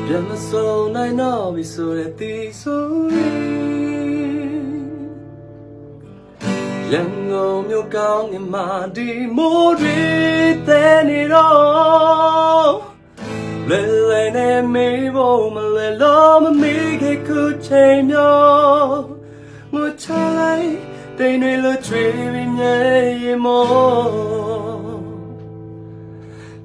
ပြန်မဆုံးနိုင်တော့ပြီဆိုတဲ့သီဆိုရင်ရန်ကုန်မြို့ကောင်းငင်မာဒီမိုးတွေတဲနေတော့လဲလဲနဲ့မေးဖို့မလဲလို့မမေးခဲ့ခုချိန်မျိုးငိုချလိုက်တိမ်တွေလိုချွေပြီးမြဲရင်မော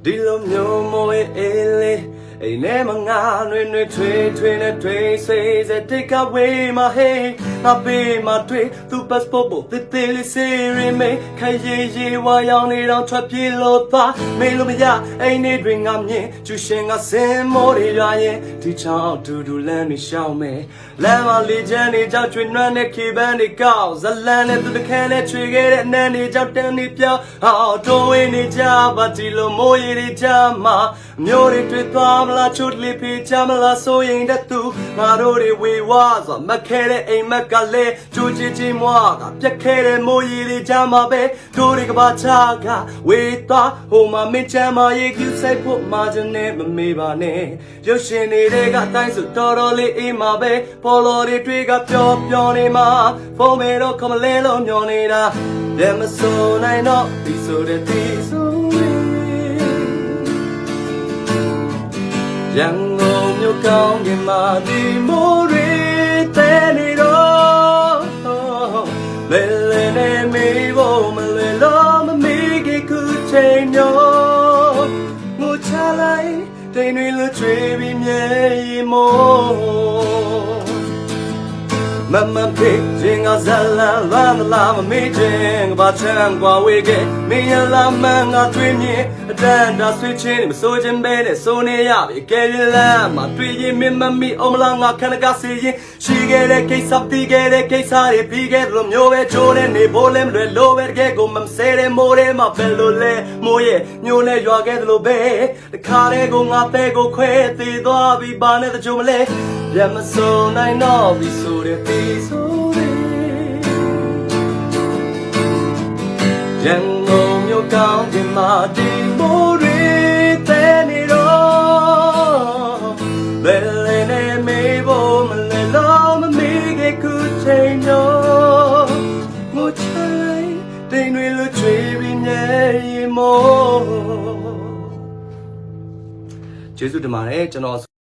ဒီလိုမျိုးမွေးအေးလေးအိမ်ထဲမှာငါနှွေနှွေထွေထွေနဲ့ထွေစေးစေး take away my hey ငါပေးမတွေ့သူ passport ပေါ်တစ်သေးလေးစေးရင်းမေခိုင်ရေဝါရောင်နေတော့ထွက်ပြေးလို့သွားမေးလို့မရအိမ်နေတွင်ငါမြင်ကျူရှင်ကစင်မိုးတွေရရင်ဒီချောင်းတူတူလမ်းတွေရှောင်းမယ်လမ်းမှာလေချမ်းတွေကြောက်ချွေနှွမ်းတဲ့ခေပန်းတွေကောက်ဇလန်နဲ့သူတခန်းနဲ့ချွေခဲ့တဲ့နန်းတွေကြောက်တန်းတွေပြောင်းတိုးဝင်းနေကြပါဒီလိုမိုးရီတွေကြမှာမျိုးတွေတွေ့သွားမလားချွတ်လေးဖေးချမလားဆိုရင်တတူငါတို့တွေဝေဝါဆိုမခဲတဲ့အိမ်မက်ကလည်းကြိုးချချင်းမွားကပြက်ခဲတဲ့မိုးရီတွေကြမှာပဲတို့တွေကဘာချကဝေသွားဟိုမှာမင်းချမ်းမရေးကျူဆိုင်ဖို့မာဂျနဲ့မမေးပါနဲ့ရုပ်ရှင်တွေကအတိုင်းဆိုတော်တော်လေးအေးမှာပဲပေါ်လော်တွေတွေကပျော်ပျော်နေမှာဖုန်းမေတော့ခမလဲလို့မျောနေတာလက်မစိုးနိုင်တော့ဒီဆိုတဲ့ဒီဆိုရန်ကုန်မြို့ကောင်းကင်မှာဒီမိုးတွေတဲနေတော့လဲလဲနဲ့မေးဖို့မလဲလို့မမေးခဲ့ခုချိန်မျိုးငိုချလိုက်တိမ်တွေလွတ်ချွေပြီးမြဲရင်မို့မမဖေးရင်ကဇလာလာလာမမေးခြင်းဘာချမ်းကွာဝေးခဲ့မင်းရလာမန်းငါတွေ့မြင်အတန်တာဆွေးချင်းမစိုးခြင်းပဲနဲ့စိုးနေရပြီကဲရလမ်းမတွေ့ရင်မင်းမမီအုံးလာငါခဏကစီရင်ရှိခဲ့တဲ့ကိစ္စပြီးခဲ့တဲ့ကိစ္စတွေပြီးခဲ့လို့မျိုးပဲချိုးနေနေဖို့လဲမလွယ်လို့ပဲတကယ်ကိုမဆဲတဲ့မိုးထဲမှာပဲလို့လဲမိုးရဲ့မျိုးနဲ့ရွာခဲ့တယ်လို့ပဲတခါတည်းကိုငါပဲကိုခွဲသေးသွားပြီးဘာနဲ့တချို့မလဲပြန်မစိုးနိုင်တော့ပြီဆိုတဲ့ဒီဆိုရန်ကုန်မြို့ကောင်းကင်မှာဒီမိုးတွေတဲနေတော့ဘယ်လဲနဲ့မေးဖို့မလဲလို့မမေးခဲ့ခုချိန်တော့ငိုချလိုက်တိမ်တွေလိုချွေပြီးမြဲရင်မို့ကျေးဇူးတင်ပါတယ်ကျွန်တော်